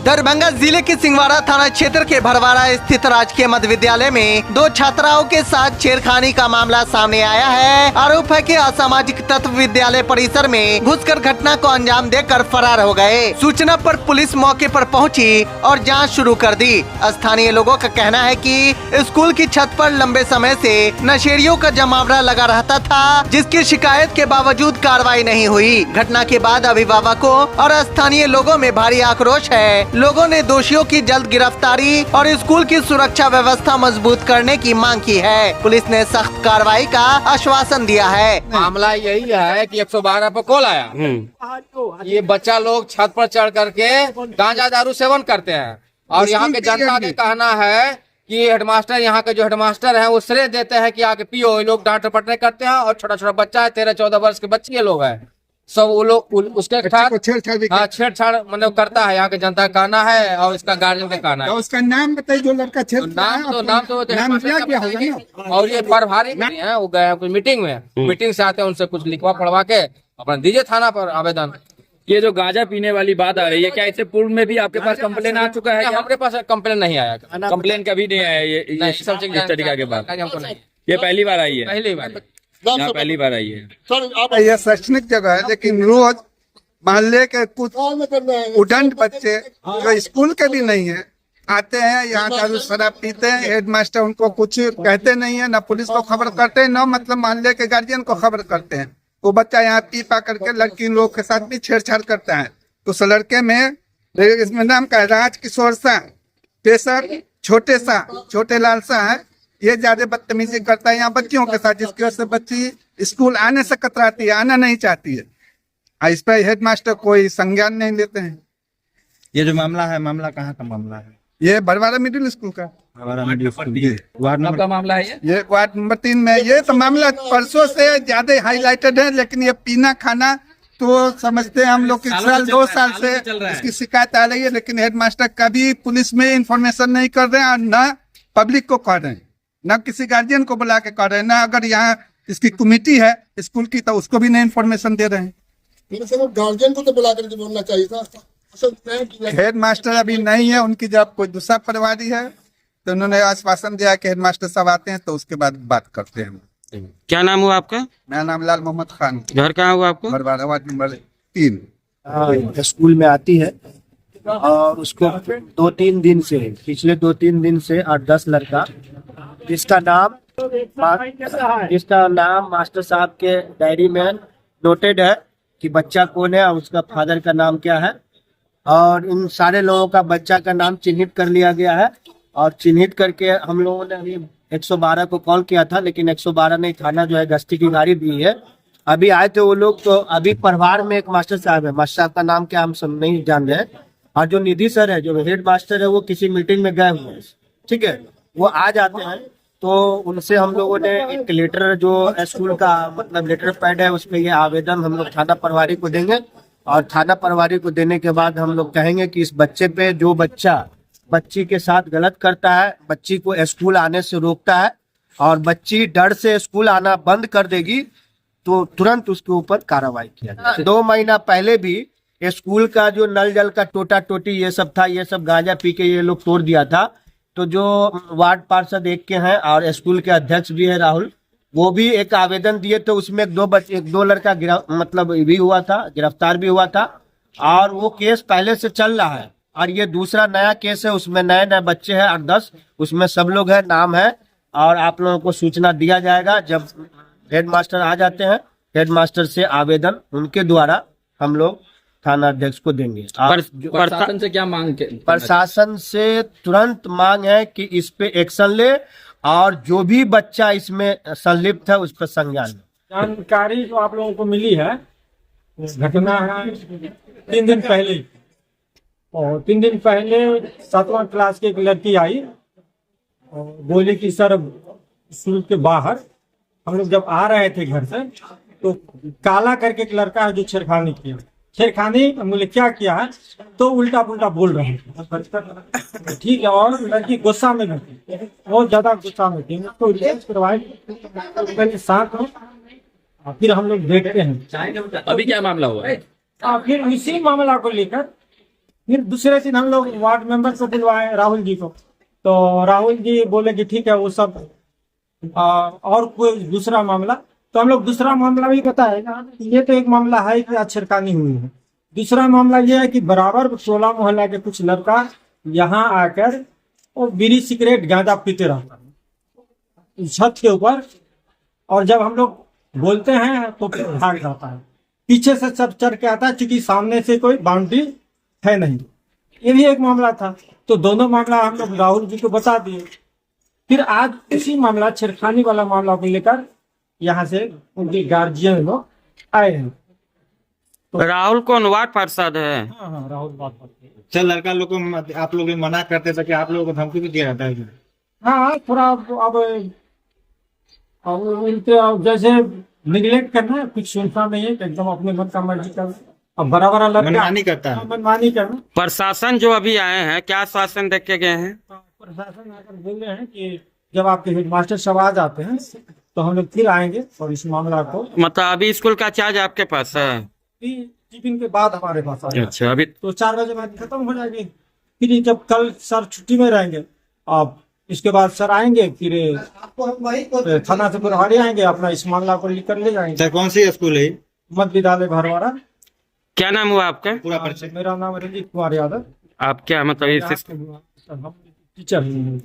दरभंगा जिले के सिंहवाड़ा थाना क्षेत्र के भरवाड़ा स्थित राजकीय मध्य विद्यालय में 2 छात्राओं के साथ छेड़खानी का मामला सामने आया है। आरोप है कि असामाजिक तत्व विद्यालय परिसर में घुसकर घटना को अंजाम देकर फरार हो गए। सूचना पर पुलिस मौके पर पहुंची और जांच शुरू कर दी। स्थानीय लोगों का कहना है कि स्कूल की छत पर लंबे समय से नशेड़ियों का जमावड़ा लगा रहता था, जिसकी शिकायत के बावजूद कार्रवाई नहीं हुई। घटना के बाद अभिभावकों और स्थानीय लोगों में भारी आक्रोश है। लोगों ने दोषियों की जल्द गिरफ्तारी और स्कूल की सुरक्षा व्यवस्था मजबूत करने की मांग की है। पुलिस ने सख्त कार्रवाई का आश्वासन दिया है। मामला यही है कि 112 पर कॉल आया। ये बच्चा लोग छत पर चढ़ करके गांजा दारू सेवन करते हैं और यहाँ के जनता का कहना है कि हेडमास्टर, यहाँ के जो हेडमास्टर हैं वो श्रेय देते हैं कि आके पियो। ये लोग डांट पटने करते हैं और छोटा छोटा बच्चा है, 13-14 वर्ष के बच्चे लोग हैं, सब वो लोग उसके साथ छेड़छाड़ मतलब करता है। यहाँ के जनता का कहना है और इसका गार्जियन का कहना है। तो उसका नाम बताइए जो लड़का नाम तो और ये प्रभारी है, वो गए कुछ मीटिंग में, मीटिंग से आते हैं, उनसे कुछ लिखवा पढ़वा के अपना दीजिए थाना पर आवेदन। ये जो गांजा पीने वाली बात आ रही है, क्या इससे पूर्व में भी आपके पास कंप्लेन आ चुका है? हमारे पास कंप्लेन नहीं आया। कंप्लेन कभी नहीं आया ये सब चीज इस तरीका के बाद? हमको नहीं, ये पहली बार आई है? पहली बार पहली बार आई है। ये शैक्षणिक जगह है, लेकिन रोज मोहल्ले के कुछ उदंड बच्चे जो स्कूल के भी नहीं है आते हैं, यहाँ दारू शराब पीते हैं। हेडमास्टर उनको कुछ कहते नहीं है, न पुलिस को खबर करते हैं, न मतलब मोहल्ले के गार्जियन को खबर करते हैं। वो बच्चा यहाँ पी पा करके लड़की लोग के साथ भी छेड़छाड़ करता है। तो उस लड़के में इसमें नाम का राजकिशोर सा, पेशर छोटे लाल सा है, ये ज्यादा बदतमीजी करता है यहाँ बच्चियों के साथ, जिसकी वजह से बच्ची स्कूल आने से कतराती है, आना नहीं चाहती है। इस पर हेडमास्टर कोई संज्ञान नहीं लेते हैं। ये जो मामला है, मामला कहाँ का मामला है? ये भरवाड़ा मिडिल स्कूल का, Bharwara middle school ward number का मामला है ये वार्ड नंबर 3 में। ये तो मामला परसों से ज्यादा हाईलाइटेड है, लेकिन ये पीना खाना तो समझते हैं हम लोग कि 2 साल से इसकी शिकायत आ रही है, लेकिन हेडमास्टर कभी पुलिस में इंफॉर्मेशन नहीं कर रहे हैं और न पब्लिक को कर रहे हैं, न किसी गार्जियन को बुला के कर रहे हैं, न अगर यहाँ इसकी कमेटी है स्कूल की तो उसको भी नहीं इन्फॉर्मेशन दे रहे हैं। गार्जियन को तो बुला कर बोलना चाहिए था। हेड मास्टर अभी नहीं है, उनकी जब कोई दूसरा परिवारी है तो उन्होंने आश्वासन दिया कि हेड मास्टर सब आते हैं तो उसके बाद बात करते हैं। क्या नाम हुआ आपका? मेरा नाम लाल मोहम्मद खान। घर कहाँ हुआ आपको? Bharwara ward number 3। स्कूल में आती है और उसको 2-3 दिन से, पिछले 2-3 दिन से 8-10 लड़का जिसका नाम मास्टर साहब के डायरी में नोटेड है कि बच्चा कौन है और उसका फादर का नाम क्या है, और इन सारे लोगों का बच्चा का नाम चिन्हित कर लिया गया है। और चिन्हित करके हम लोगों ने अभी 112 को कॉल किया था, लेकिन 112 नहीं, थाना जो है गश्ती की गाड़ी दी है। अभी आए थे वो लोग, तो अभी परिवार में एक मास्टर साहब है, मास्टर साहब का नाम क्या हम सब नहीं जान रहे, और जो निधि सर है, जो हेड मास्टर है, वो किसी मीटिंग में गए हुए हैं, ठीक है। वो आ जाते हैं तो उनसे हम लोगों ने एक लेटर, जो स्कूल का मतलब लेटर पैड है, उसमें ये आवेदन हम लोग थाना प्रभारी को देंगे, और थाना प्रभारी को देने के बाद हम लोग कहेंगे कि इस बच्चे पे, जो बच्चा बच्ची के साथ गलत करता है, बच्ची को स्कूल आने से रोकता है और बच्ची डर से स्कूल आना बंद कर देगी, तो तुरंत उसके ऊपर कार्रवाई किया जाए। 2 महीना पहले भी स्कूल का जो नल जल का टोटा टोटी ये सब था, ये सब गांजा पी के ये लोग तोड़ दिया था। तो जो वार्ड पार्षद एक के हैं और स्कूल के अध्यक्ष भी है राहुल, वो भी एक आवेदन दिए, तो उसमें 2 लड़का मतलब भी हुआ था, गिरफ्तार भी हुआ था, और वो केस पहले से चल रहा है। और ये दूसरा नया केस है, उसमें नए बच्चे हैं 8-10, उसमें सब लोग हैं, नाम है, और आप लोगों को सूचना दिया जाएगा जब हेड मास्टर आ जाते हैं। हेड मास्टर से आवेदन उनके द्वारा हम लोग थाना अध्यक्ष को देंगे। प्रशासन से क्या मांग? प्रशासन से तुरंत मांग है कि इस पे एक्शन ले और जो भी बच्चा इसमें संलिप्त है उस पर संज्ञान। जानकारी जो आप लोगों को मिली है, घटना है 3 दिन पहले, और 3 दिन पहले 7वां क्लास की एक लड़की आई और बोली कि सर स्कूल के बाहर हम लोग जब आ रहे थे घर से, तो काला करके एक लड़का है जो छेड़खानी किया। बोले क्या किया है, तो उल्टा पुल्टा बोल रहे हैं, ठीक है। और लड़की गुस्सा में थी, बहुत ज्यादा गुस्सा में थी, उसको रिलीज करवाए साथ में, फिर हम लोग देखते हैं अभी क्या मामला हुआ है। फिर इसी मामला को लेकर फिर दूसरे दिन हम लोग वार्ड मेंबर को बुलवाए, राहुल जी को। तो राहुल जी बोले कि ठीक है वो सब और कोई दूसरा मामला, तो हम लोग दूसरा मामला भी बताएगा। ये तो एक मामला है कि छेड़खानी हुई है। दूसरा मामला ये है कि बराबर 16 मोहल्ला के कुछ लड़का यहाँ आकर वो बीड़ी सिगरेट गांजा पीते रहता है छत के ऊपर, और जब हम लोग बोलते हैं तो फिर भाग जाता है, पीछे से सब चढ़ के आता है, क्योंकि सामने से कोई बाउंड्री है नहीं। ये भी एक मामला था। तो दोनों मामला हम लोग राहुल जी को बता दिए। फिर आज इसी मामला छेड़खानी वाला मामला को लेकर यहाँ से उनके गार्जियन लोग आए हैं। राहुल कौन वार्ड पार्षद है? हाँ, राहुल बात करते हैं। सर लड़का लोग को आप लोग मना करते थे कि आप लोगों को धमकी भी दिया जाता है? हाँ, थोड़ा अब उनके जैसे निगलेक्ट करना है, कुछ सुनता नहीं है, एकदम अपने मन का मर्जी कर, अब बड़ा बड़ा लड़का मनमानी करता है। मनमानी करना। प्रशासन जो अभी आए हैं क्या शासन देख के गए हैं? प्रशासन आकर बोल रहे हैं कि जब आपके हेडमास्टर सब आ जाते हैं तो हम लोग फिर आएंगे और इस मामला को, मतलब अभी स्कूल का चार्ज आपके पास है? टिफिन के बाद हमारे पास आएगा। अच्छा, अभी तो 4 बजे बाद खत्म हो जाएगी। फिर जब कल सर छुट्टी में रहेंगे, अब इसके बाद सर आएंगे, फिर थाना से बुरहाड़ी आएंगे, अपना इस मामला को लिख कर ले जाएंगे। सर कौन सी स्कूल है? मध्य विद्यालय भरवाड़ा। क्या नाम हुआ आपका? पूरा परिचय। मेरा नाम रंजीत कुमार यादव। आप क्या मतलब इस हम टीचर हैं।